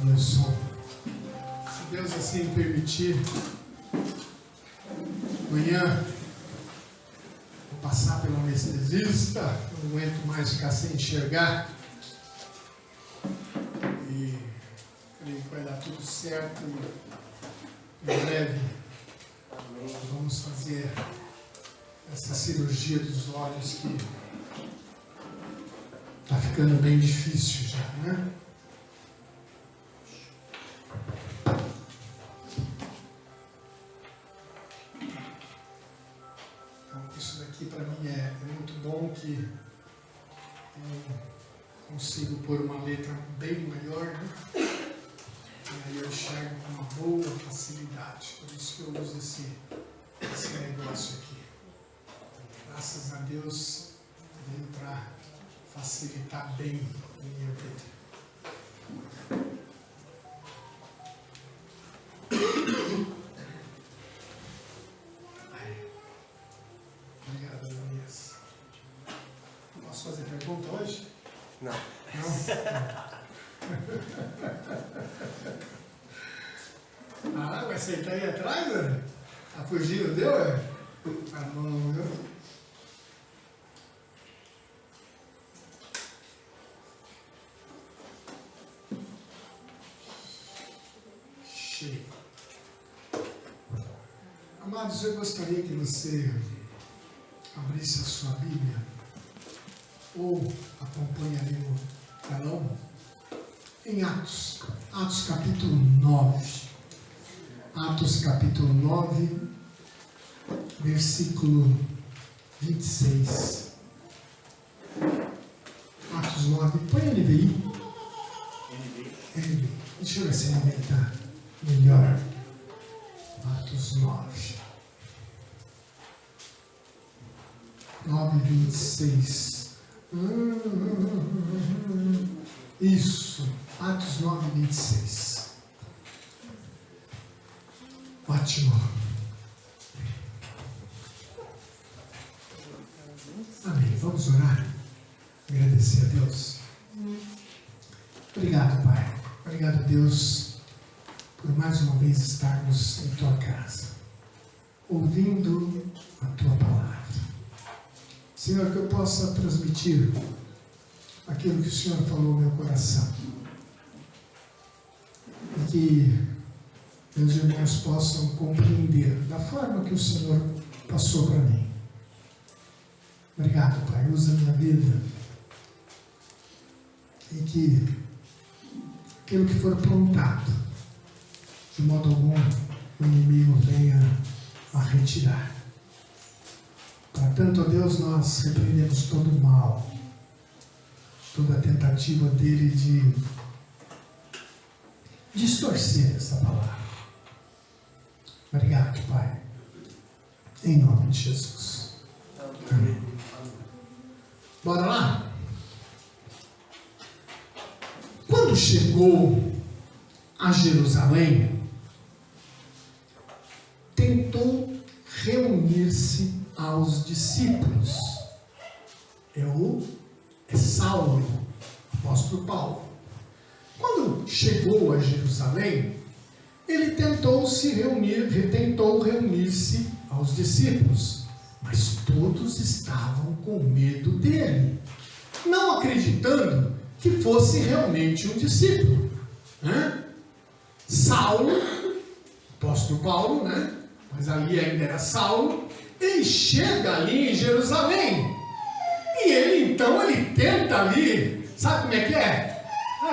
meu som. Se Deus assim permitir, amanhã vou passar pelo anestesista, não aguento mais ficar sem enxergar. E creio que vai dar tudo certo. E em breve vamos fazer essa cirurgia dos olhos que está ficando bem difícil já, né? Então, isso daqui para mim é muito bom, que eu consigo pôr uma letra bem maior, né? E aí eu enxergo com uma boa facilidade. Por isso que eu uso esse negócio aqui. Graças a Deus veio para facilitar bem a minha vida. Obrigado, Ananias. Posso fazer pergunta hoje? Não. Ah, vai sentar aí atrás, né? Tá fugindo, deu, é? Tá bom, viu? Cheio. Amados, eu gostaria que você abrisse a sua Bíblia ou acompanhe ali no telão em Atos capítulo 9. Atos capítulo 9, versículo 26. Atos 9, põe NVI. NVI. Deixa eu ver se ele está melhor. Atos 9. 9, 26. Isso. Atos 9, 26. Ótimo. Amém. Vamos orar. Agradecer a Deus. Obrigado, Pai. Obrigado, Deus, por mais uma vez estarmos em Tua casa, ouvindo a Tua palavra. Senhor, que eu possa transmitir aquilo que o Senhor falou no meu coração. E que meus irmãos possam compreender da forma que o Senhor passou para mim. Obrigado, Pai. Usa a minha vida. E que aquilo que for aprontado, de modo algum, o inimigo venha a retirar. Portanto, ó Deus, nós repreendemos todo o mal, toda a tentativa dele de distorcer essa palavra. Obrigado, Pai. Em nome de Jesus. Amém. Bora lá? Quando chegou a Jerusalém, tentou reunir-se aos discípulos. É Saulo, apóstolo Paulo. Quando chegou a Jerusalém, ele tentou reunir-se aos discípulos, mas todos estavam com medo dele, não acreditando que fosse realmente um discípulo. Saulo, apóstolo Paulo, né? Mas ali ainda era Saulo, ele chega ali em Jerusalém, e ele tenta ali, sabe como é que é?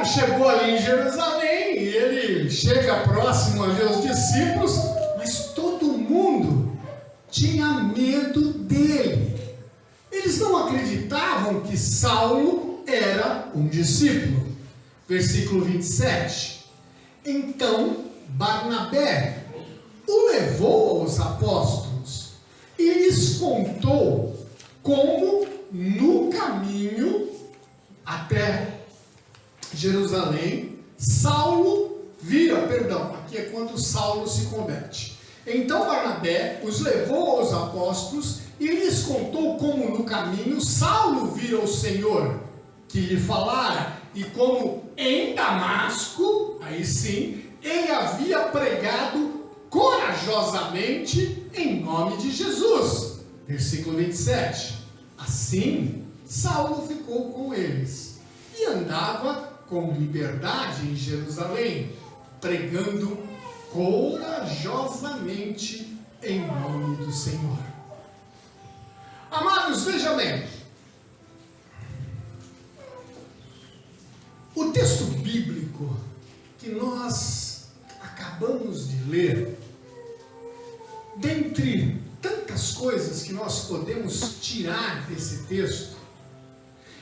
Chegou ali em Jerusalém, e ele chega próximo ali aos discípulos, mas todo mundo tinha medo dele. Eles não acreditavam que Saulo era um discípulo. Versículo 27. Então Barnabé o levou aos apóstolos e lhes contou como no caminho até Jerusalém, aqui é quando Saulo se converte. Então Barnabé os levou aos apóstolos e lhes contou como no caminho Saulo vira o Senhor, que lhe falara, e como em Damasco, aí sim, ele havia pregado corajosamente em nome de Jesus. Versículo 27. Assim, Saulo ficou com eles e andava com liberdade em Jerusalém, pregando corajosamente em nome do Senhor. Amados, veja bem. O texto bíblico que nós acabamos de ler, dentre tantas coisas que nós podemos tirar desse texto,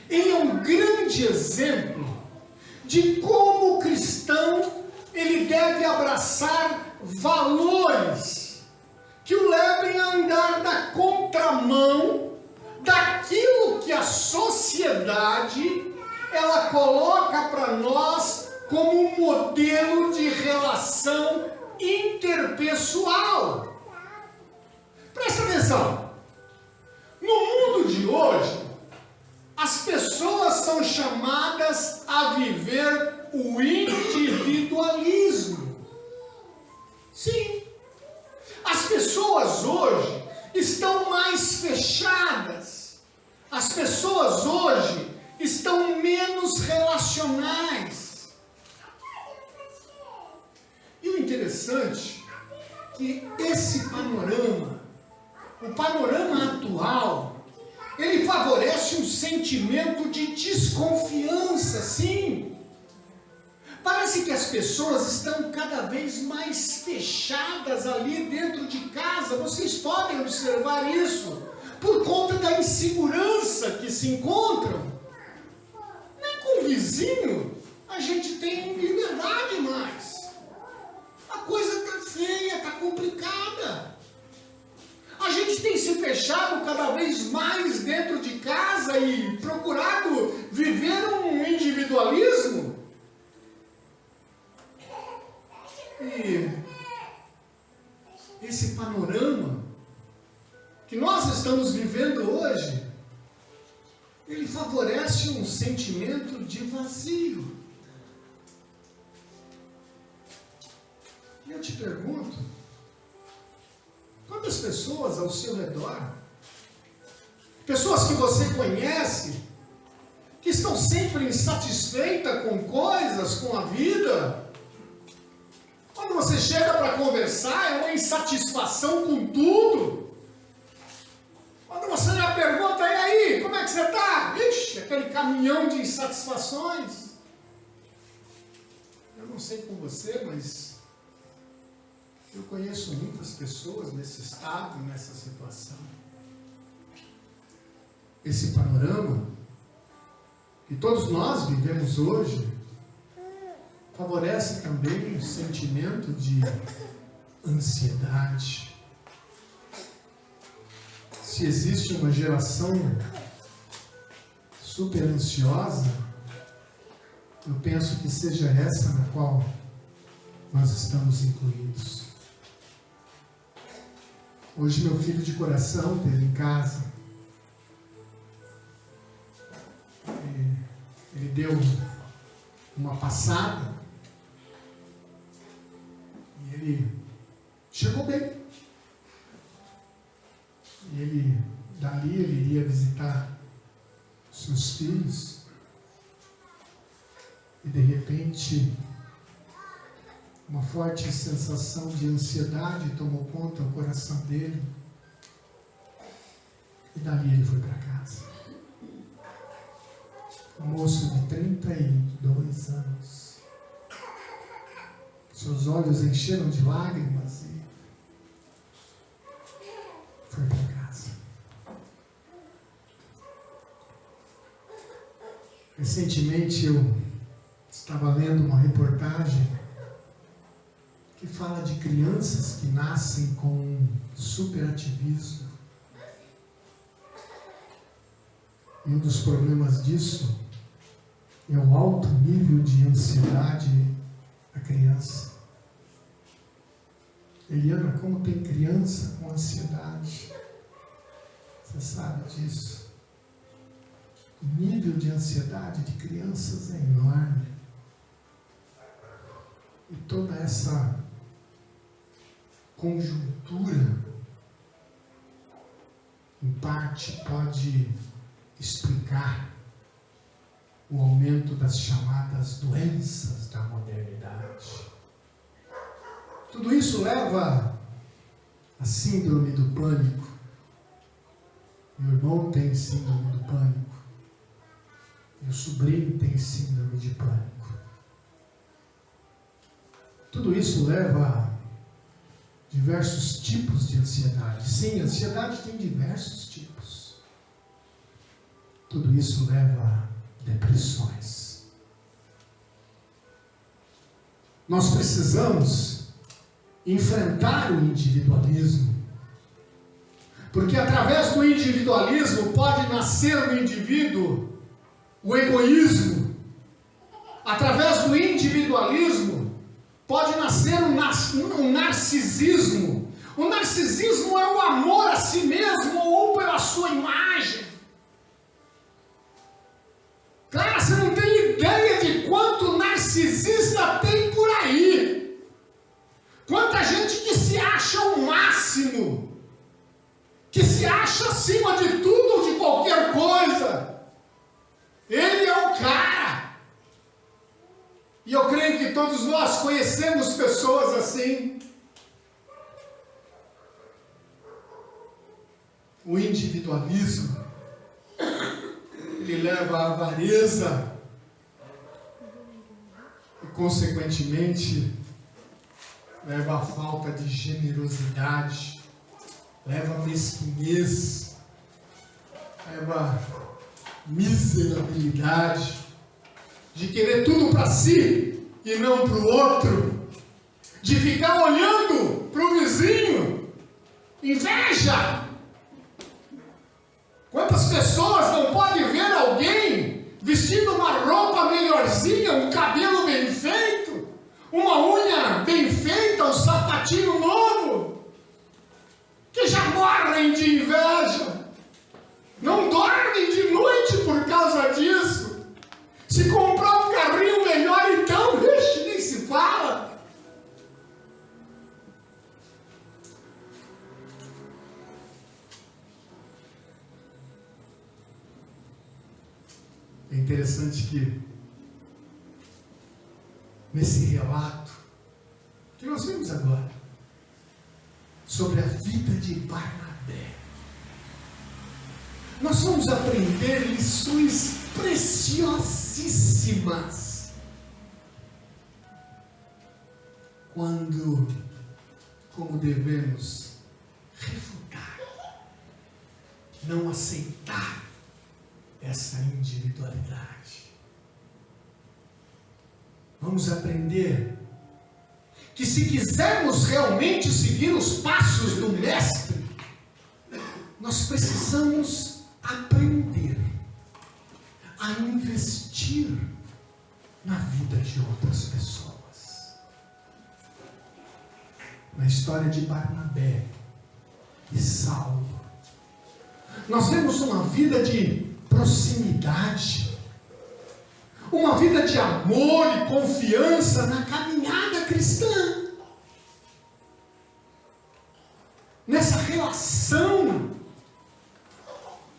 ele é um grande exemplo de como o cristão ele deve abraçar valores que o levem a andar na contramão daquilo que a sociedade ela coloca para nós como um modelo de relação interpessoal. Presta atenção. No mundo de hoje, as pessoas são chamadas a viver o individualismo. Sim. As pessoas hoje estão mais fechadas. As pessoas hoje estão menos relacionais. E o interessante é que esse panorama, o panorama atual, ele favorece um sentimento de desconfiança, sim. Parece que as pessoas estão cada vez mais fechadas ali dentro de casa. Vocês podem observar isso por conta da insegurança que se encontram. Nem com o vizinho a gente tem liberdade mais. A coisa está feia, está complicada. A gente tem se fechado cada vez mais dentro de casa e procurado viver um individualismo. E esse panorama que nós estamos vivendo hoje, ele favorece um sentimento de vazio. E eu te pergunto, quantas pessoas ao seu redor, pessoas que você conhece, que estão sempre insatisfeitas com coisas, com a vida, quando você chega para conversar, é uma insatisfação com tudo. Quando você já pergunta, e aí, como é que você está? Ixi, aquele caminhão de insatisfações. Eu não sei com você, mas eu conheço muitas pessoas nesse estado, nessa situação. Esse panorama que todos nós vivemos hoje favorece também um sentimento de ansiedade. Se existe uma geração super ansiosa, eu penso que seja essa na qual nós estamos incluídos. Hoje meu filho de coração esteve em casa. Ele deu uma passada e ele chegou bem. E dali ele iria visitar seus filhos e de repente uma forte sensação de ansiedade tomou conta do coração dele e dali ele foi para casa. Um moço de 32 anos. Seus olhos encheram de lágrimas e foi para casa. Recentemente eu estava lendo uma reportagem que fala de crianças que nascem com superativismo. E um dos problemas disso é o alto nível de ansiedade da criança. Eliana, como tem criança com ansiedade? Você sabe disso? O nível de ansiedade de crianças é enorme. E toda essa conjuntura, em parte, pode explicar o aumento das chamadas doenças da modernidade. Tudo isso leva à síndrome do pânico. Meu irmão tem síndrome do pânico. Meu sobrinho tem síndrome de pânico. Tudo isso leva a diversos tipos de ansiedade. Sim, a ansiedade tem diversos tipos. Tudo isso leva a depressões. Nós precisamos enfrentar o individualismo, porque através do individualismo pode nascer no indivíduo o egoísmo. Através do individualismo pode nascer um narcisismo. O narcisismo é o amor a si mesmo ou pela sua imagem. Cara, você não tem ideia de quanto narcisista tem por aí. Quanta gente que se acha o máximo, que se acha acima de tudo ou de qualquer coisa. Ele é o cara. E eu creio que todos nós conhecemos pessoas assim. O individualismo, ele leva à avareza e, consequentemente, leva à falta de generosidade, leva à mesquinhez, leva à miserabilidade, de querer tudo para si e não para o outro, de ficar olhando para o vizinho, inveja. Quantas pessoas não podem ver alguém vestindo uma roupa melhorzinha, um cabelo bem feito, uma unha bem feita, um sapatinho novo, que já morrem de inveja, não dormem de noite por causa disso. Se comprar um carrinho melhor, então, nem se fala. É interessante que nesse relato que nós vimos agora sobre a vida de Barnabé, nós vamos aprender lições preciosíssimas como devemos refutar, não aceitar essa individualidade. Vamos aprender que se quisermos realmente seguir os passos do Mestre, nós precisamos aprender a investir na vida de outras pessoas. Na história de Barnabé e Saulo, nós vemos uma vida de proximidade, uma vida de amor e confiança na caminhada cristã, nessa relação.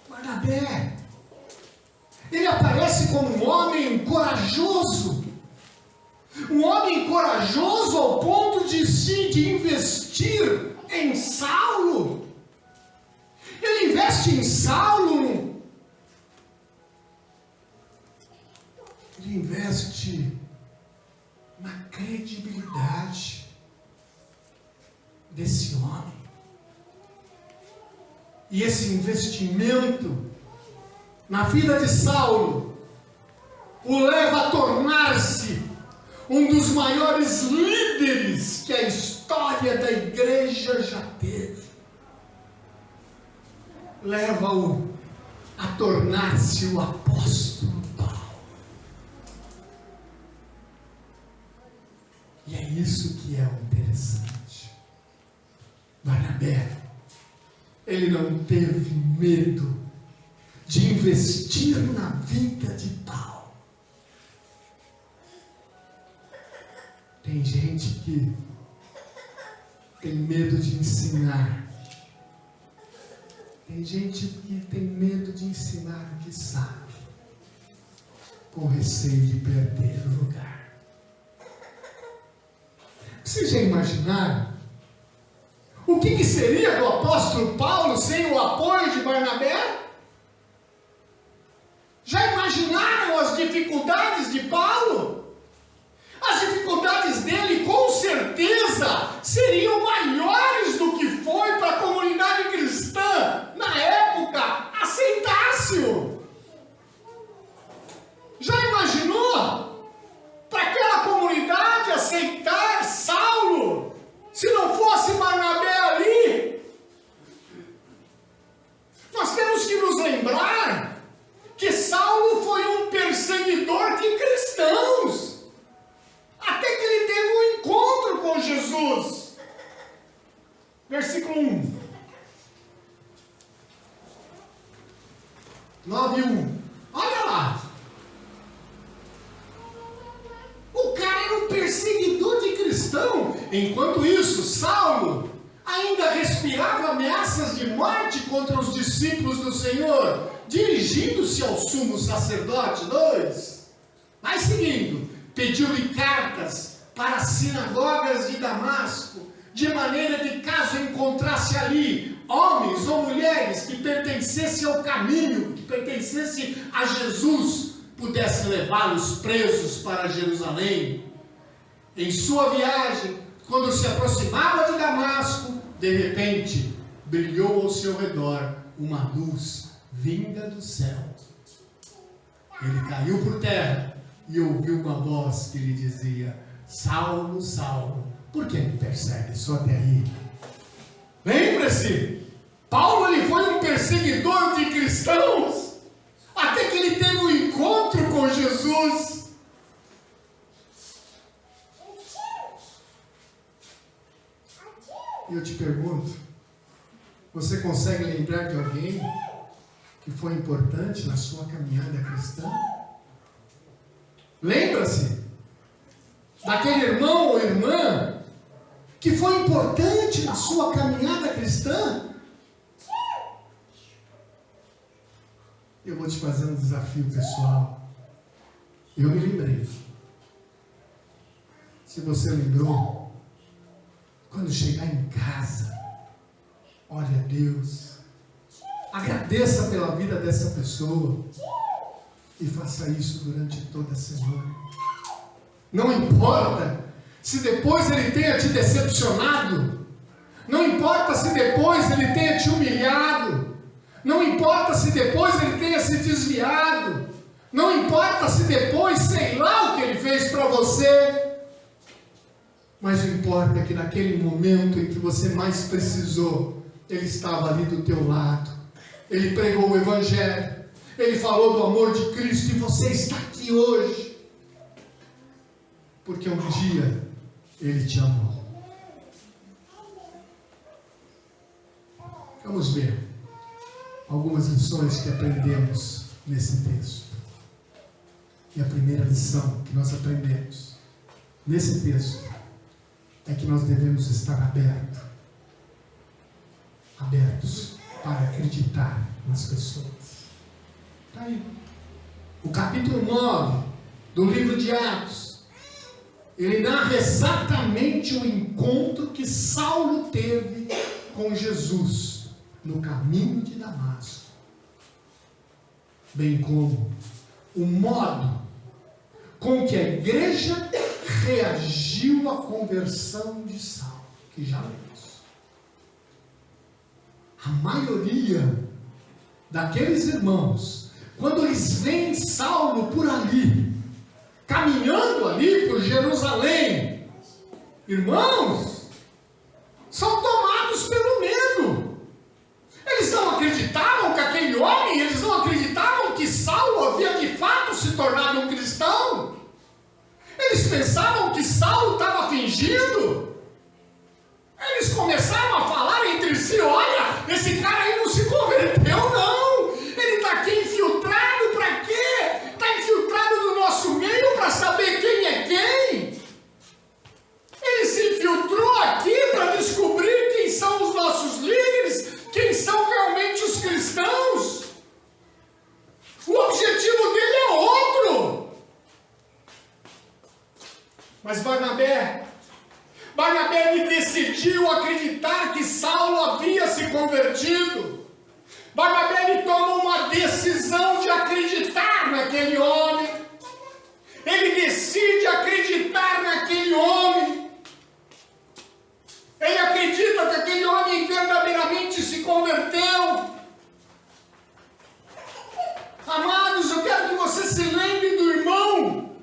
Barnabé, ele aparece como um homem corajoso ao ponto de investir em Saulo. Ele investe em Saulo, ele investe na credibilidade desse homem. E esse investimento na vida de Saulo o leva a tornar-se um dos maiores líderes que a história da igreja já teve. Leva-o a tornar-se o apóstolo Paulo. E é isso que é o interessante. Barnabé, ele não teve medo de investir na vida de Paulo. Tem gente que tem medo de ensinar. Tem gente que tem medo de ensinar o que sabe, com receio de perder o lugar. Vocês já imaginaram o que seria do apóstolo Paulo sem o apoio de Barnabé? Já imaginaram as dificuldades de Paulo? As dificuldades dele, com certeza, seriam maiores do que foi para a comunidade cristã, na época, aceitar-se-o. Já imaginou? Para aquela comunidade aceitar Saulo, se não fosse Barnabé ali? Nós temos que nos lembrar que Saulo foi um perseguidor de cristãos, até que ele teve um encontro com Jesus. Versículo 1. 9:1. Olha lá. O cara era um perseguidor de cristão. Enquanto isso, Saulo ainda respirava ameaças de morte contra os discípulos do Senhor, dirigindo-se ao sumo sacerdote. 2. Vai seguindo. Pediu-lhe cartas para as sinagogas de Damasco, de maneira que, caso encontrasse ali homens ou mulheres que pertencessem ao caminho, que pertencessem a Jesus, pudesse levá-los presos para Jerusalém. Em sua viagem, quando se aproximava de Damasco, de repente, brilhou ao seu redor uma luz vinda do céu. Ele caiu por terra e ouviu uma voz que lhe dizia: Saulo, Saulo, por que me persegue? Só até aí. Lembre-se, Paulo ele foi um perseguidor de cristãos, até que ele teve um encontro com Jesus. E eu te pergunto, você consegue lembrar de alguém que foi importante na sua caminhada cristã? Lembra-se daquele irmão ou irmã que foi importante na sua caminhada cristã? Eu vou te fazer um desafio pessoal. Eu me lembrei. Se você lembrou, quando chegar em casa, ore a Deus, agradeça pela vida dessa pessoa e faça isso durante toda a semana. Não importa se depois ele tenha te decepcionado, não importa se depois ele tenha te humilhado, não importa se depois ele tenha se desviado, não importa se depois, sei lá o que ele fez para você, mas o importa é que naquele momento em que você mais precisou, ele estava ali do teu lado, ele pregou o Evangelho, ele falou do amor de Cristo e você está aqui hoje, porque um dia ele te amou. Vamos ver algumas lições que aprendemos nesse texto. E a primeira lição que nós aprendemos nesse texto é que nós devemos estar abertos para acreditar nas pessoas. Está aí. O capítulo 9 do livro de Atos, ele narra exatamente o encontro que Saulo teve com Jesus no caminho de Damasco, bem como o modo com que a igreja reagiu à conversão de Saulo, que já lemos. A maioria daqueles irmãos, quando eles veem Saulo por ali, caminhando ali por Jerusalém, irmãos, são tomados pelo medo. Eles não acreditavam que aquele homem, eles não acreditavam que Saulo havia de fato se tornado um cristão. Eles pensavam que Saulo estava fingindo. Eles começaram a falar entre si: olha, esse cara aí não se converteu não, ele está aqui decidiu acreditar que Saulo havia se convertido. Barnabé ele toma uma decisão de acreditar naquele homem. Ele decide acreditar naquele homem. Ele acredita que aquele homem verdadeiramente se converteu. Amados, eu quero que você se lembre do irmão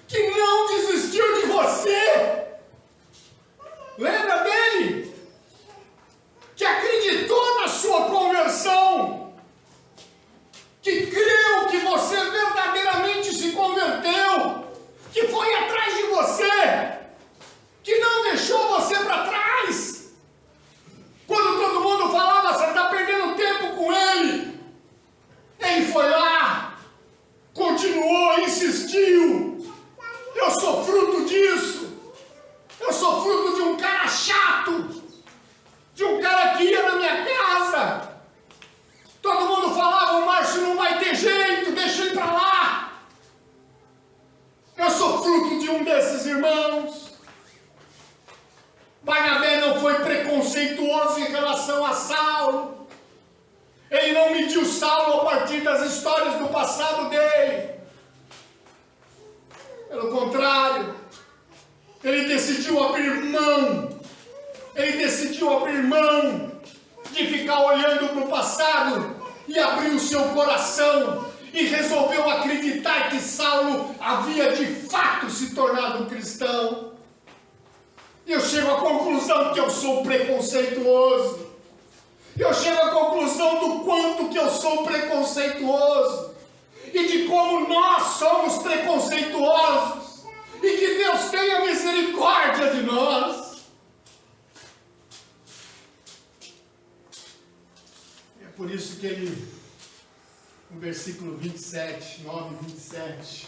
que não desistiu de você. Lembra dele? Que acreditou na sua conversão. Que creu que você verdadeiramente se converteu. Que foi atrás de você. Que não deixou você para trás. Quando todo mundo falava, você está perdendo tempo com ele. Ele foi lá, continuou, insistiu. Eu sou fruto disso. Eu sou fruto de um cara chato, de um cara que ia na minha casa. Todo mundo falava, o Márcio não vai ter jeito, deixa ele para lá. Eu sou fruto de um desses irmãos. Barnabé não foi preconceituoso em relação a Saulo. Ele não mediu Saulo a partir das histórias do passado dele. Pelo contrário, ele decidiu abrir mão. Ele decidiu abrir mão de ficar olhando para o passado e abrir o seu coração e resolveu acreditar que Saulo havia de fato se tornado um cristão. E eu chego à conclusão que eu sou preconceituoso. Eu chego à conclusão do quanto que eu sou preconceituoso. E de como nós somos preconceituosos. E que Deus tenha misericórdia de nós. É por isso que ele, no versículo 27, 9 e 27.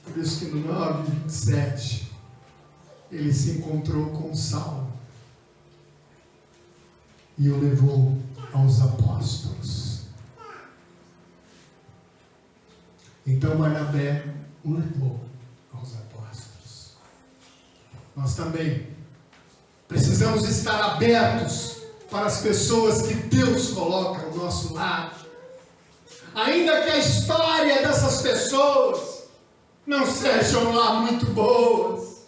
Por isso que no 9 e 27, ele se encontrou com Saulo. E o levou aos apóstolos. Então Barnabé o levou aos apóstolos. Nós também precisamos estar abertos para as pessoas que Deus coloca ao nosso lado. Ainda que a história dessas pessoas não sejam lá muito boas.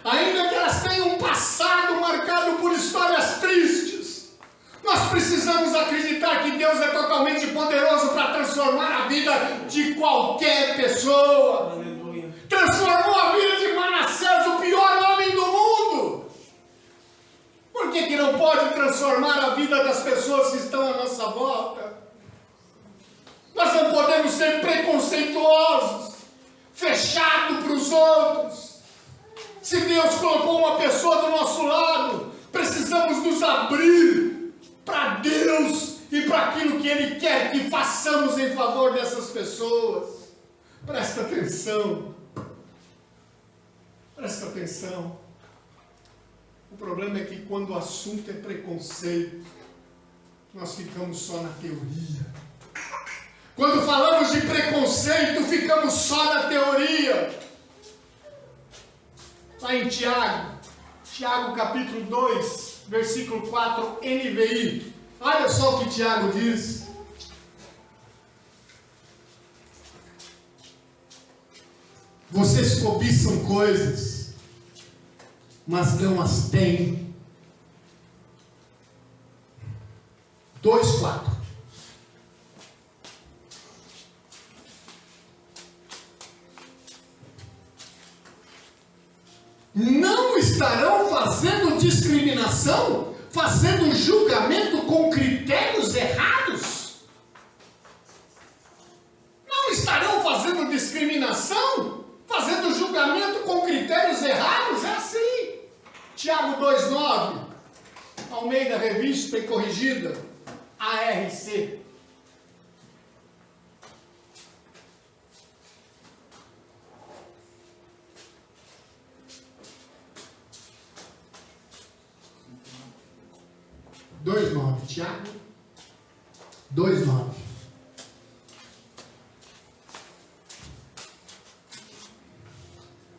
Ainda que elas tenham um passado marcado por histórias tristes. Nós precisamos acreditar que Deus é totalmente poderoso para transformar a vida de qualquer pessoa. Aleluia. Transformou a vida de Manassés, o pior homem do mundo. Por que não pode transformar a vida das pessoas que estão à nossa volta? Nós não podemos ser preconceituosos, fechados para os outros. Se Deus colocou uma pessoa do nosso lado, precisamos nos abrir para Deus e para aquilo que Ele quer que façamos em favor dessas pessoas. Presta atenção. Presta atenção. O problema é que quando o assunto é preconceito, nós ficamos só na teoria. Quando falamos de preconceito, ficamos só na teoria. Lá em Tiago capítulo 2, versículo 4, NVI. Olha só o que Tiago diz. Vocês cobiçam coisas, mas não as têm. 2:4. Não estarão fazendo discriminação, fazendo julgamento com critérios errados? Não estarão fazendo discriminação, fazendo julgamento com critérios errados? É assim. Tiago 2:9, Almeida Revista e Corrigida, ARC. Tiago 2:9.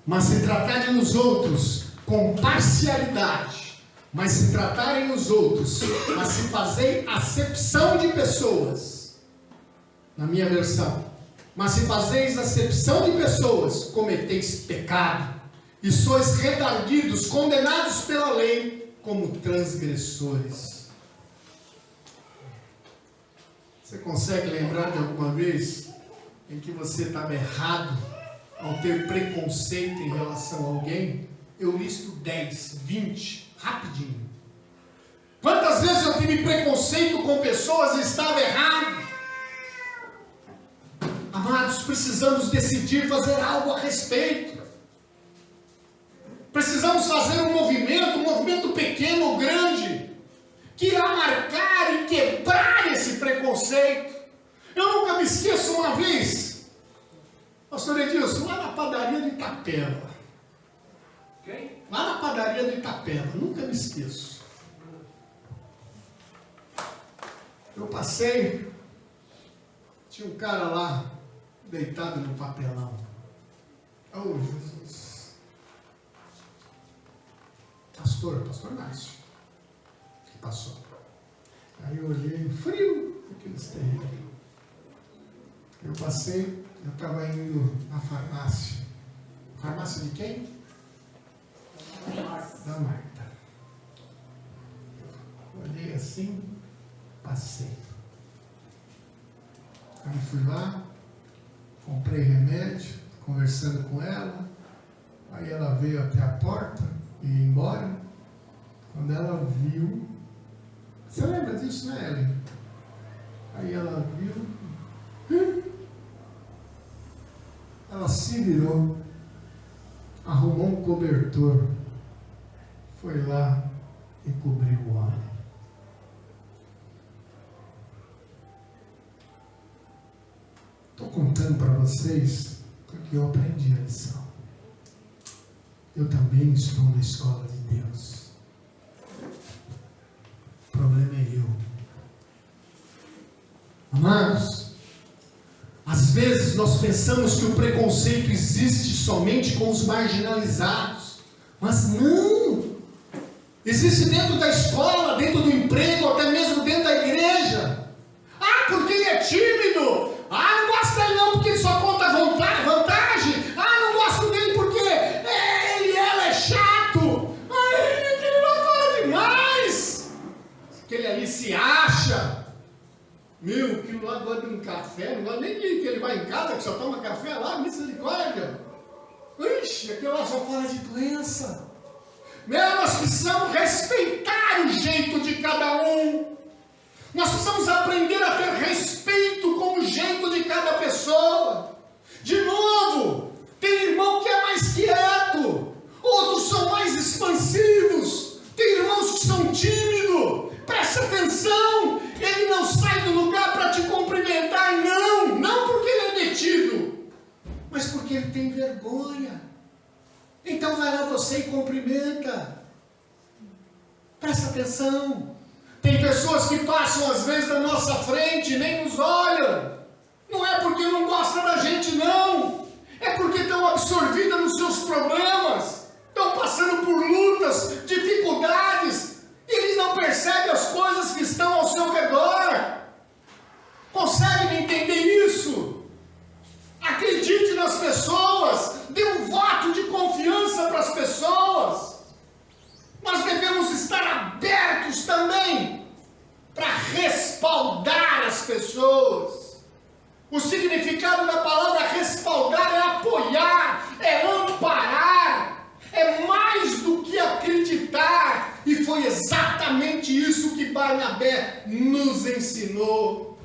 Mas se tratarem os outros com parcialidade, mas se tratarem os outros, mas se fazei acepção de pessoas, na minha versão, mas se fazeis acepção de pessoas, cometeis pecado, e sois redarguidos, condenados pela lei, como transgressores. Você consegue lembrar de alguma vez em que você estava errado ao ter preconceito em relação a alguém? Eu listo 10, 20, rapidinho. Quantas vezes eu tive preconceito com pessoas e estava errado? Amados, precisamos decidir fazer algo a respeito. Precisamos fazer um movimento pequeno ou grande, que irá marcar e quebrar esse preconceito. Eu nunca me esqueço uma vez, pastor Edilson, lá na padaria de Itapeva. Quem? Lá na padaria de Itapeva, nunca me esqueço. Eu passei, tinha um cara lá, deitado no papelão. Oh, Jesus. Pastor Márcio, que passou. Aí eu olhei, frio, aqueles terrenos. Eu passei, eu estava indo na farmácia. Farmácia de quem? Da Marta. Eu olhei assim, passei. Aí fui lá, comprei remédio, conversando com ela. Aí ela veio até a porta e ia embora. Quando ela viu, você lembra disso, né, Ellen? Aí ela viu, ela se virou, arrumou um cobertor, foi lá e cobriu o homem. Estou contando para vocês porque eu aprendi a lição. Eu também estou na escola de Deus. O problema é eu. Amados, às vezes nós pensamos que o preconceito existe somente com os marginalizados, mas não. Existe dentro da escola, dentro do emprego, até mesmo dentro da igreja. Ah, porque ele é tímido. Ah, não gosto dele não, porque ele só conta vantagem. Ah, não gosto dele porque ela é chato. Ai, aquele lá fala demais. Aquele ali se acha. Meu, aquilo lá gosta de um café, não gosta nem que ele vai em casa, que só toma café lá, misericórdia. Ixi, aquele lá só fala de doença. Meu, nós precisamos respeitar o jeito de cada um. Nós precisamos aprender a ter respeito com o jeito de cada pessoa. De novo, tem irmão que é mais quieto, outros são mais expansivos, tem irmãos que são tímidos. Preste atenção, ele não sai do lugar para te cumprimentar, não porque ele é metido, mas porque ele tem vergonha. Então vai lá você e cumprimenta. Presta atenção. Tem pessoas que passam às vezes na nossa frente e nem nos olham. Não é porque não gostam da gente, não. É porque estão absorvidas nos seus problemas. Estão passando por lutas, dificuldades. E eles não percebem as coisas que estão ao seu redor. Conseguem entender isso? Acredite nas pessoas. Dê um voto de confiança para as pessoas. Nós devemos estar abertos também para respaldar as pessoas. O significado da palavra respaldar é apoiar, é amparar, é mais do que acreditar. E foi exatamente isso que Barnabé nos ensinou.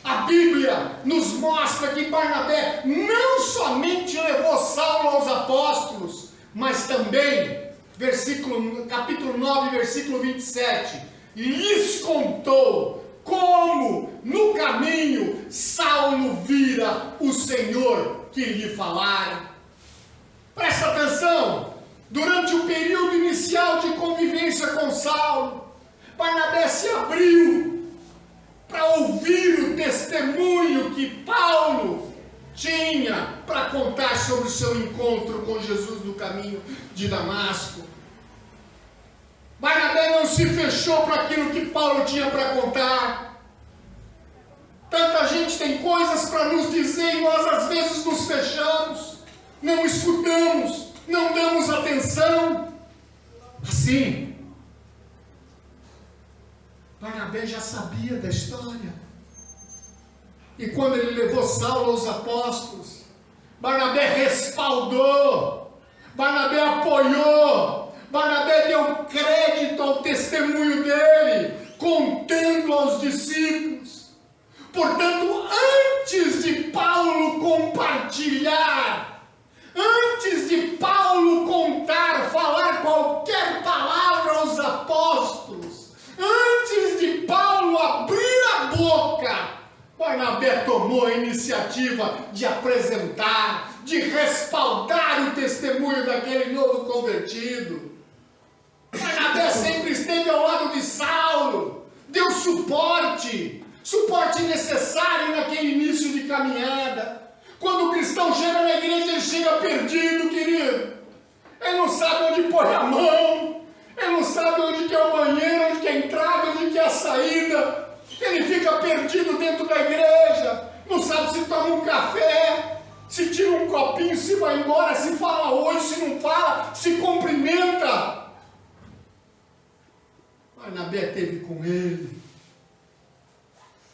A Bíblia nos mostra que Barnabé não somente levou Saulo aos apóstolos, mas também capítulo 9, versículo 27, lhes contou como no caminho Saulo vira o Senhor que lhe falara. Presta atenção, durante o período inicial de convivência com Saulo, Barnabé se abriu para ouvir o testemunho que Paulo tinha para para contar sobre o seu encontro com Jesus no caminho de Damasco. Barnabé não se fechou para aquilo que Paulo tinha para contar. Tanta gente tem coisas para nos dizer e nós às vezes nos fechamos, não escutamos, não damos atenção. Assim, Barnabé já sabia da história. E quando ele levou Saulo aos apóstolos, Barnabé respaldou, Barnabé apoiou, Barnabé deu crédito ao testemunho dele, contando aos discípulos. Portanto, antes de Paulo compartilhar, antes de Paulo contar, falar qualquer palavra aos apóstolos, antes de Paulo abrir a boca, Barnabé tomou a iniciativa de apresentar, de respaldar o testemunho daquele novo convertido. Barnabé sempre esteve ao lado de Saulo, deu suporte necessário naquele início de caminhada. Quando o cristão chega na igreja, ele chega perdido, querido. Ele não sabe onde pôr a mão, ele não sabe onde que é o banheiro, onde que é a entrada, onde que é a saída. Ele fica perdido dentro da igreja, não sabe se toma um café, se tira um copinho, se vai embora, se fala oi, se não fala, se cumprimenta. Barnabé esteve com ele,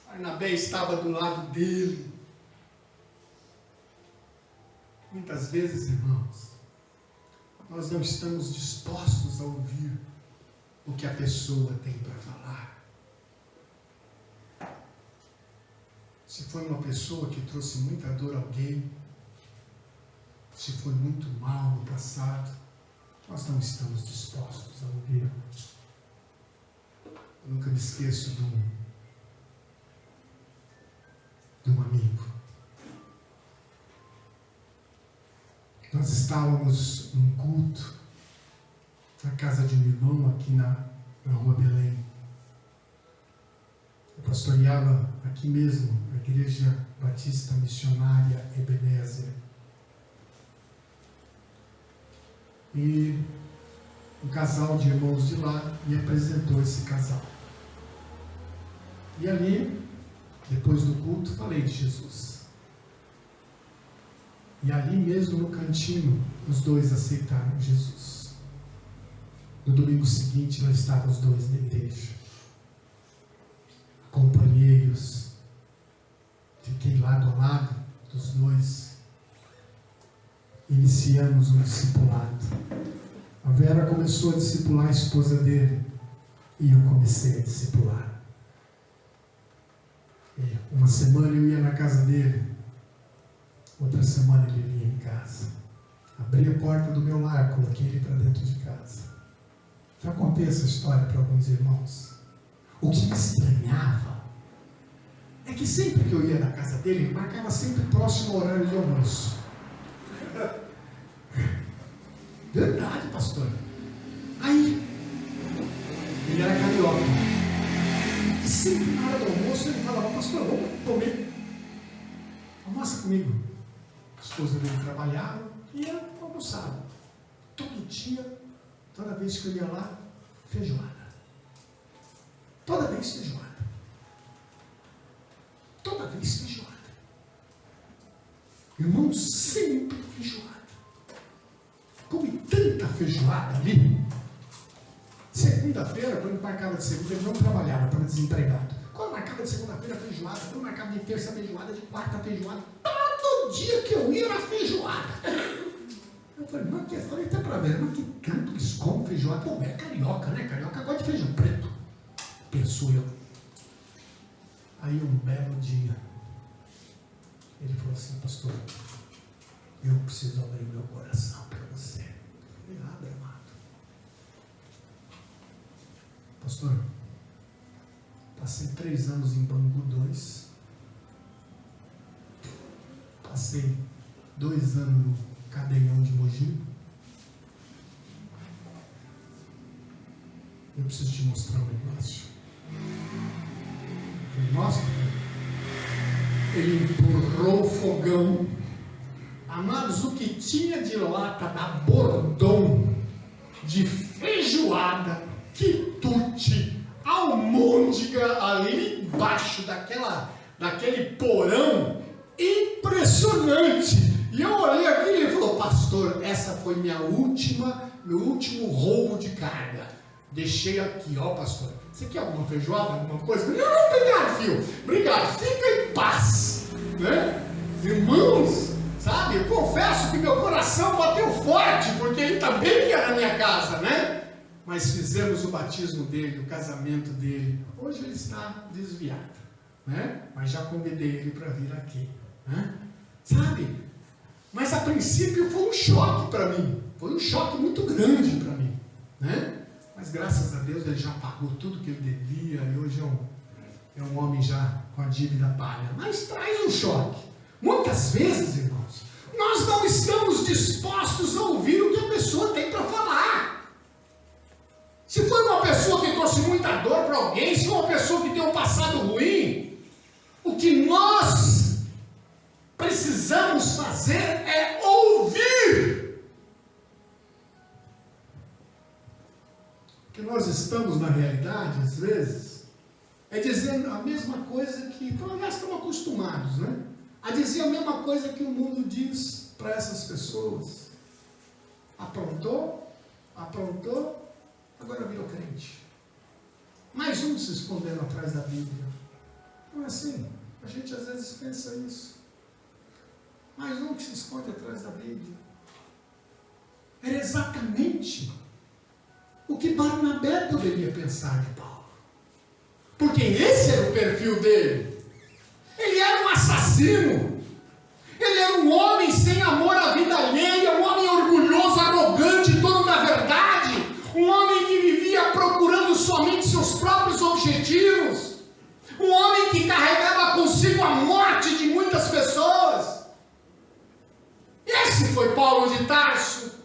Barnabé estava do lado dele. Muitas vezes, irmãos, nós não estamos dispostos a ouvir o que a pessoa tem para falar. Se foi uma pessoa que trouxe muita dor a alguém, se foi muito mal no passado, nós não estamos dispostos a ouvir. Eu nunca me esqueço de um amigo. Nós estávamos num culto na casa de um irmão aqui na rua Belém. Eu pastoreava aqui mesmo, a Igreja Batista Missionária Ebenezer. E um casal de irmãos de lá me apresentou esse casal. E ali, depois do culto, falei de Jesus. E ali mesmo no cantinho, os dois aceitaram Jesus. No domingo seguinte, lá estavam os dois na igreja. Acompanhei-os. Fiquei lado a lado dos dois. Iniciamos um discipulado. A Vera começou a discipular a esposa dele. E eu comecei a discipular. Uma semana eu ia na casa dele. Outra semana ele vinha em casa. Abri a porta do meu lar, coloquei ele para dentro de casa. Já contei essa história para alguns irmãos. O que me estranhava é que sempre que eu ia na casa dele, ele marcava sempre próximo ao horário de almoço. Verdade, pastor. Aí, ele era carioca. E sempre na hora do almoço ele falava: pastor, vamos comer. Almoça comigo. A esposa dele trabalhava e eu almoçava. Todo dia, toda vez que eu ia lá, feijoada. Toda vez feijoada. Toda vez feijoada. Irmão, sempre feijoada. Comi tanta feijoada ali. Segunda-feira, quando marcava de segunda, ele não trabalhava, estava desempregado. Quando marcava de segunda-feira, feijoada. Quando marcava de terça, feijoada. De quarta, feijoada. Todo dia que eu ia era feijoada. Eu falei: mas que? Falei até para ver, mas que tanto eles comem feijoada? Pô, é carioca, né? Carioca gosta de feijão preto. Pensou eu. Aí um belo dia, ele falou assim: pastor, eu preciso abrir meu coração para você. Eu falei: abre, amado. Pastor, passei 3 anos em Bangu 2. Passei 2 anos no Cadeião de Mogi. Eu preciso te mostrar um negócio. Ele mostra. Ele empurrou o fogão, Amados, o que tinha de lata da Bordon, de feijoada, quitute, almôndega ali embaixo daquele porão, impressionante. E eu olhei aqui e ele falou: pastor, essa foi meu último roubo de carga. Deixei aqui, ó, pastor. Você quer alguma feijoada, alguma coisa? Não, obrigado, filho. Obrigado, fica em paz, né? Irmãos, sabe, eu confesso que meu coração bateu forte, porque ele também ia na minha casa, né? Mas fizemos o batismo dele, o casamento dele. Hoje ele está desviado, né? Mas já convidei ele para vir aqui, né? Sabe? Mas a princípio foi um choque para mim. Foi um choque muito grande para mim, né? Mas graças a Deus ele já pagou tudo que ele devia e hoje é um homem já com a dívida paga. Mas traz um choque. Muitas vezes, irmãos, nós não estamos dispostos a ouvir o que a pessoa tem para falar. Se foi uma pessoa que trouxe muita dor para alguém, se foi uma pessoa que tem um passado ruim, o que nós precisamos fazer é ouvir. Que nós estamos na realidade, às vezes, é dizendo a mesma coisa que, então, nós estamos acostumados, né? A dizer a mesma coisa que o mundo diz para essas pessoas. Aprontou, agora virou crente. Mais um se escondendo atrás da Bíblia. Não é assim? A gente às vezes pensa isso. Mais um que se esconde atrás da Bíblia. Era exatamente o que Barnabé poderia pensar de Paulo. Porque esse era o perfil dele. Ele era um assassino. Ele era um homem sem amor à vida alheia, um homem orgulhoso, arrogante, dono da verdade, um homem que vivia procurando somente seus próprios objetivos, um homem que carregava consigo a morte de muitas pessoas. Esse foi Paulo de Tarso.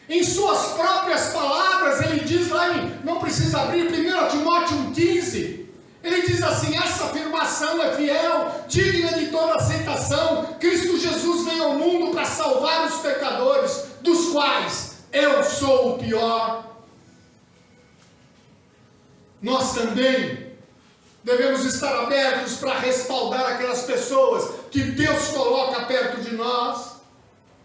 Em suas próprias palavras, ele diz lá não precisa abrir, 1 Timóteo 1,15, ele diz assim: essa afirmação é fiel, digna de toda aceitação. Cristo Jesus veio ao mundo para salvar os pecadores, dos quais eu sou o pior. Nós também devemos estar abertos para respaldar aquelas pessoas que Deus coloca perto de nós,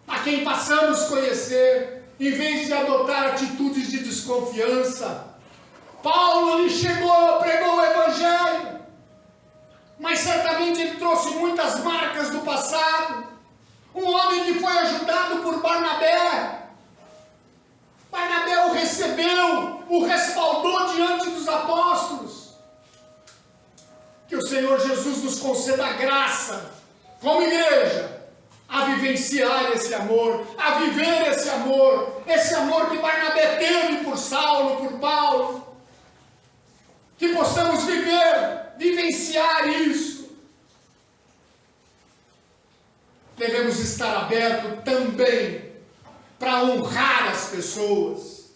a quem passamos a conhecer, em vez de adotar atitudes de desconfiança. Paulo, ele chegou, pregou o Evangelho, mas certamente ele trouxe muitas marcas do passado. Um homem que foi ajudado por Barnabé. Barnabé o recebeu, o respaldou diante dos apóstolos. Que o Senhor Jesus nos conceda a graça, como igreja, a vivenciar esse amor, a viver esse amor que Barnabé teve por Saulo, por Paulo. Que possamos vivenciar isso. Devemos estar abertos também para honrar as pessoas.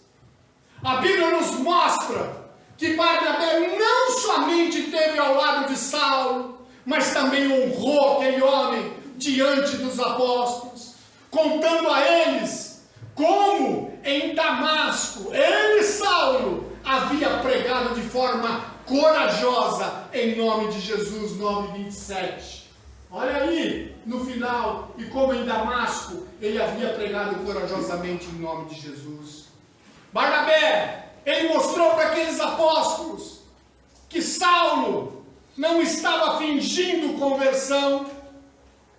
A Bíblia nos mostra que Barnabé não somente esteve ao lado de Saulo, mas também honrou aquele homem diante dos apóstolos, contando a eles como em Damasco, ele, Saulo, havia pregado de forma corajosa em nome de Jesus, nome 27. Olha ali no final, e como em Damasco ele havia pregado corajosamente em nome de Jesus. Barnabé, ele mostrou para aqueles apóstolos que Saulo não estava fingindo conversão.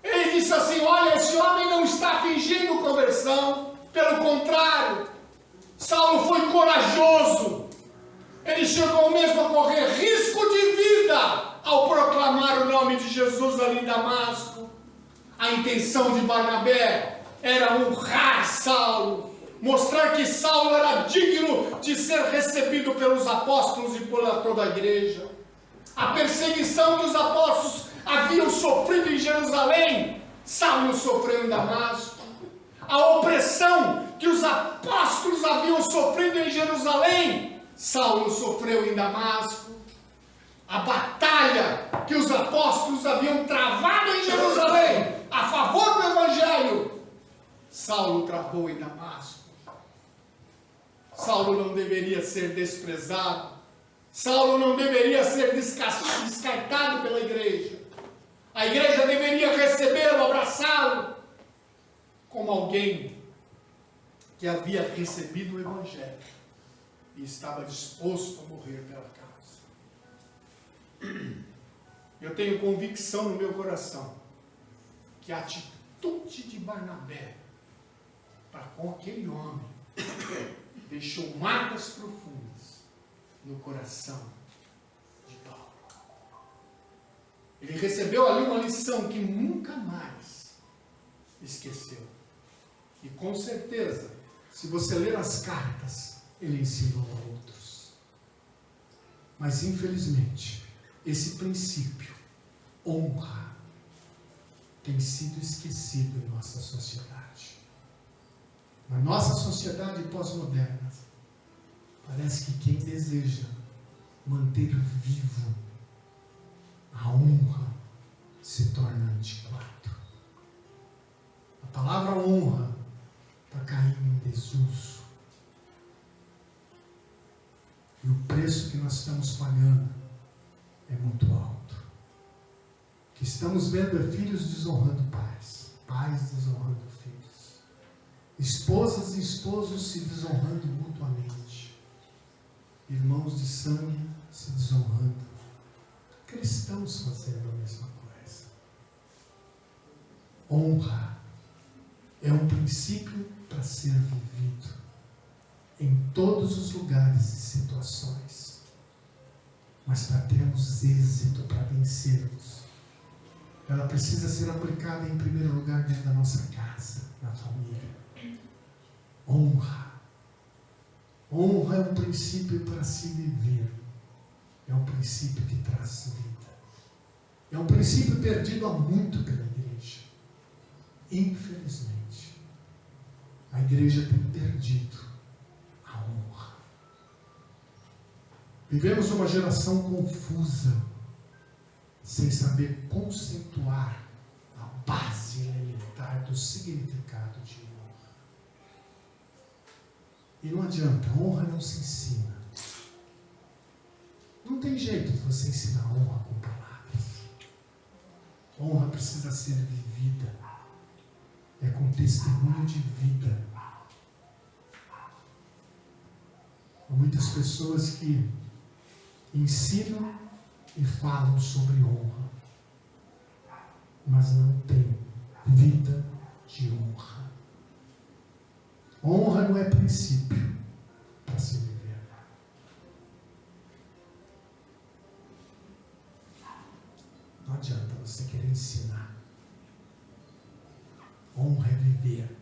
Ele disse assim: olha, esse homem não está fingindo conversão, pelo contrário, Saulo foi corajoso. Ele chegou mesmo a correr risco de vida ao proclamar o nome de Jesus ali em Damasco. A intenção de Barnabé era honrar Saulo, mostrar que Saulo era digno de ser recebido pelos apóstolos e por toda a igreja. A perseguição que os apóstolos haviam sofrido em Jerusalém, Saulo sofreu em Damasco. A opressão que os apóstolos haviam sofrido em Jerusalém, Saulo sofreu em Damasco. A batalha que os apóstolos haviam travado em Jerusalém a favor do Evangelho, boa em Damasco. Saulo não deveria ser desprezado. Saulo não deveria ser descartado pela igreja. A igreja deveria recebê-lo, abraçá-lo, como alguém que havia recebido o Evangelho e estava disposto a morrer pela causa. Eu tenho convicção no meu coração que a atitude de Barnabé para com aquele homem deixou marcas profundas no coração de Paulo. Ele recebeu ali uma lição que nunca mais esqueceu. E com certeza, se você ler as cartas, ele ensinou a outros. Mas infelizmente, esse princípio, honra, tem sido esquecido em nossa sociedade. Na nossa sociedade pós-moderna, parece que quem deseja manter vivo a honra se torna antiquado. A palavra honra está caindo em desuso. E o preço que nós estamos pagando é muito alto. O que estamos vendo é filhos desonrando pais, pais desonrando filhos, esposas e esposos se desonrando mutuamente, irmãos de sangue se desonrando, cristãos fazendo a mesma coisa. Honra é um princípio para ser vivido em todos os lugares e situações, mas para termos êxito, para vencermos, ela precisa ser aplicada em primeiro lugar dentro da nossa casa, na família. Honra. Honra é um princípio para se viver. É um princípio que traz vida. É um princípio perdido há muito pela igreja. Infelizmente, a igreja tem perdido a honra. Vivemos uma geração confusa, sem saber conceituar a base elementar do significado de honra. E não adianta, honra não se ensina. Não tem jeito de você ensinar honra com palavras. Honra precisa ser vivida. É com testemunho de vida. Há muitas pessoas que ensinam e falam sobre honra, mas não têm vida de honra. Honra não é princípio para se viver. Não adianta você querer ensinar. Honra é viver.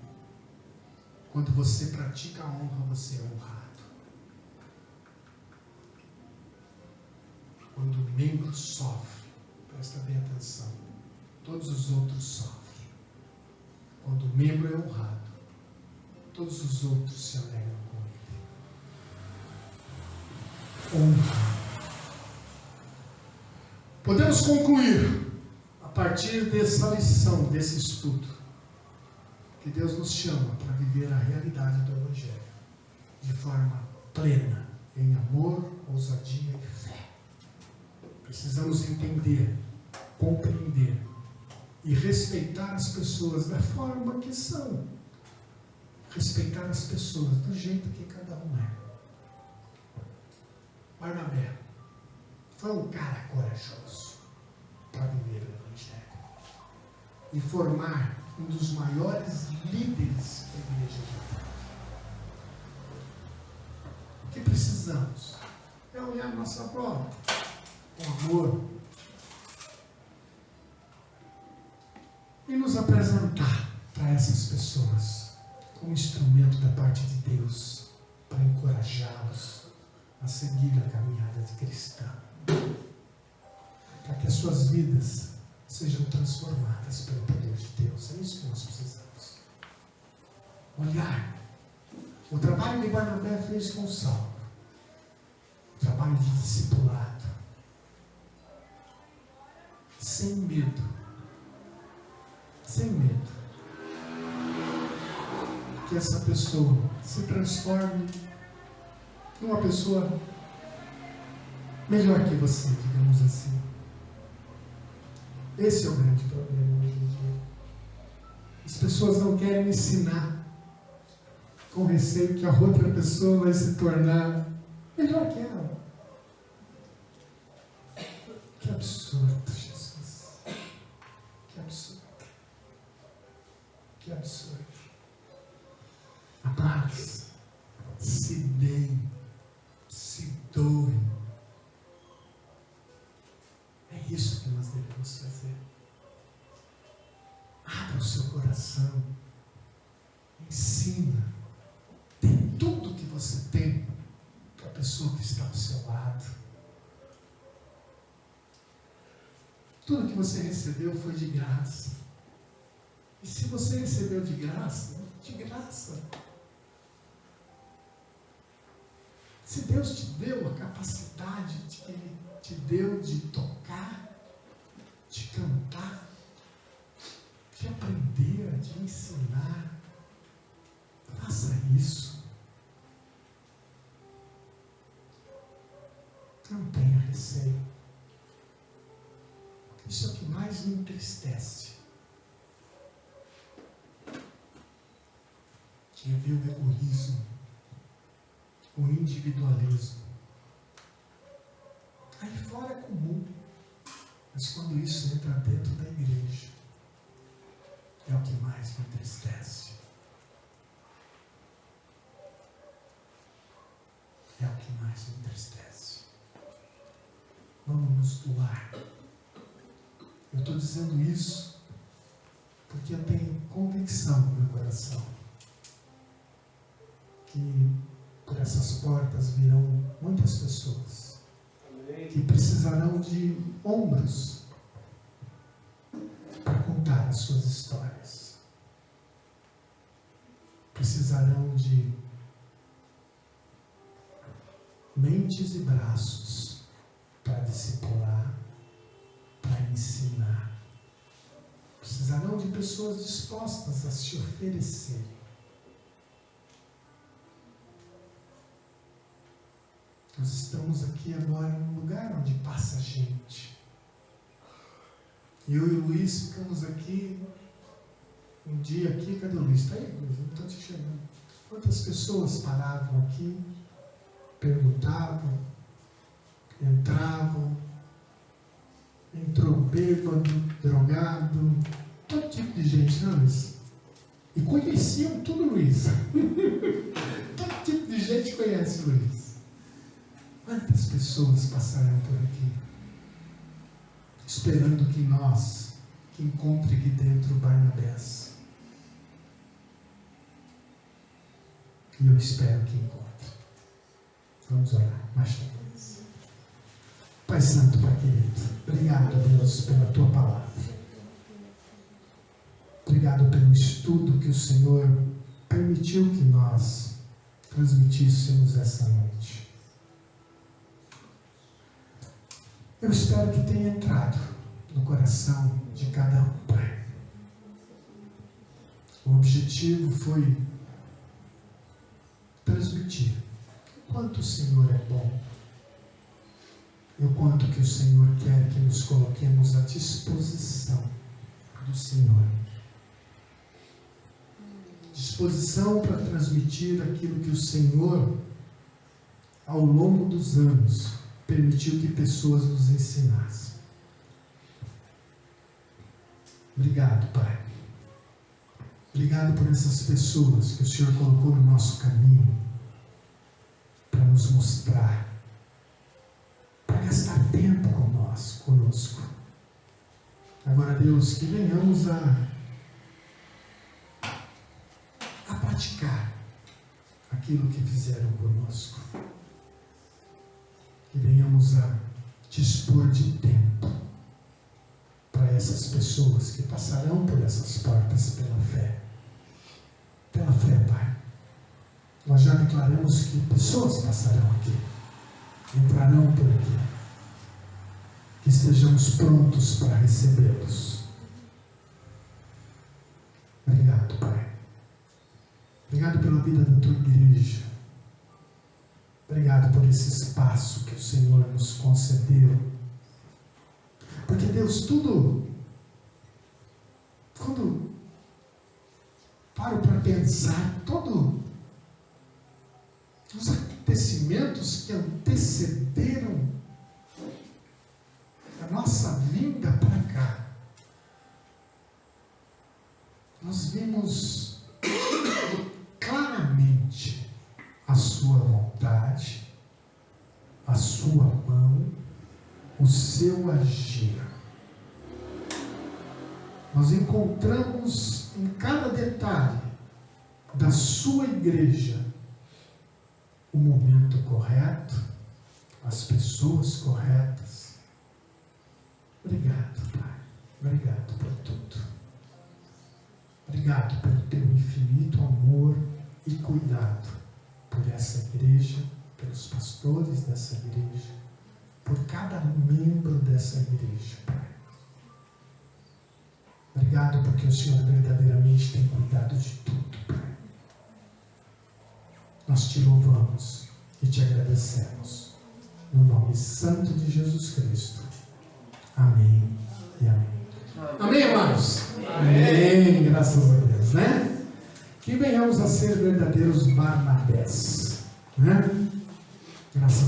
Quando você pratica a honra, você é honrado. Quando o membro sofre, presta bem atenção, todos os outros sofrem. Quando o membro é honrado, todos os outros se alegram com ele. Honra. Podemos concluir, a partir dessa lição, desse estudo, que Deus nos chama para viver a realidade do Evangelho de forma plena, em amor, ousadia e fé. Precisamos entender, compreender e respeitar as pessoas da forma que são. Respeitar as pessoas do jeito que cada um é. Barnabé foi um cara corajoso para viver o Evangelho e formar um dos maiores líderes que a igreja já tem. O que precisamos é olhar a nossa prova com amor e nos apresentar para essas pessoas como instrumento da parte de Deus para encorajá-los a seguir a caminhada de cristã, para que as suas vidas sejam transformadas pelo poder de Deus. É isso que nós precisamos. Olhar. O trabalho que Barnabé fez com Saulo, o trabalho de discipulado, sem medo. Sem medo. que essa pessoa se transforme numa pessoa melhor que você, digamos assim. Esse é o grande problema hoje em dia. As pessoas não querem ensinar com receio que a outra pessoa vai se tornar melhor que ela. Que absurdo, Jesus. Que absurdo. Que absurdo. Amados, se deem, se doem. É isso que nós devemos fazer. Abra o seu coração. Ensina. Dê tudo que você tem para a pessoa que está ao seu lado. Tudo que você recebeu foi de graça. E se você recebeu de graça, de graça. Se Deus te deu a capacidade que Ele te deu de tocar, de cantar, de aprender, de ensinar, faça isso. Não tenha receio. Isso é o que mais me entristece. Que é ver o egoísmo, o individualismo. Aí fora é comum, mas quando isso entra dentro da igreja, é o que mais me entristece. É o que mais me entristece. Vamos nos doar. Eu estou dizendo isso porque eu tenho convicção no meu coração que por essas portas virão muitas pessoas que precisarão de ombros para contar as suas histórias. Precisarão de mentes e braços para discipular, para ensinar. Precisarão de pessoas dispostas a se oferecerem. Nós estamos aqui agora num lugar onde passa gente. Eu e o Luiz ficamos aqui um dia aqui. Cadê o Luiz? Está aí, Luiz? Não estou te enxergando. Quantas pessoas paravam aqui, perguntavam, entravam, entrou bêbado, drogado, todo tipo de gente, não, Luiz? E conheciam tudo, Luiz. Todo tipo de gente conhece o Luiz. Quantas pessoas passarão por aqui, esperando que nós, que encontre aqui dentro Barnabés. E eu espero que encontre. Vamos orar, mais talvez. Pai Santo, Pai querido, obrigado, Deus, pela Tua palavra. Obrigado pelo estudo que o Senhor permitiu que nós transmitíssemos essa noite. Eu espero que tenha entrado no coração de cada um, Pai. O objetivo foi transmitir o quanto o Senhor é bom e o quanto que o Senhor quer que nos coloquemos à disposição do Senhor. Disposição para transmitir aquilo que o Senhor, ao longo dos anos, permitiu que pessoas nos ensinassem. Obrigado, Pai. Obrigado por essas pessoas que o Senhor colocou no nosso caminho para nos mostrar, para gastar tempo conosco. Agora, Deus, que venhamos a praticar aquilo que fizeram conosco. Que venhamos a dispor de tempo para essas pessoas que passarão por essas portas pela fé. Pela fé, Pai. Nós já declaramos que pessoas passarão aqui, entrarão por aqui. Que estejamos prontos para recebê-los. Obrigado, Pai. Obrigado Obrigado pela vida da tua igreja. Obrigado por esse espaço que o Senhor nos concedeu. Porque, Deus, tudo, quando paro para pensar, todos os acontecimentos que antecederam a nossa vinda para cá, nós vimos claramente a sua vontade, a sua mão, o seu agir. Nós encontramos em cada detalhe da sua igreja o momento correto, as pessoas corretas. Obrigado, Pai. Obrigado por tudo. Obrigado pelo teu infinito amor e cuidado por essa igreja, pelos pastores dessa igreja, por cada membro dessa igreja, Pai. Obrigado porque o Senhor verdadeiramente tem cuidado de tudo, Pai. Nós te louvamos e te agradecemos. No nome santo de Jesus Cristo. Amém e amém. Amém, irmãos? Amém. Graças a Deus, né? Que venhamos a ser verdadeiros Barnabés, né? Graças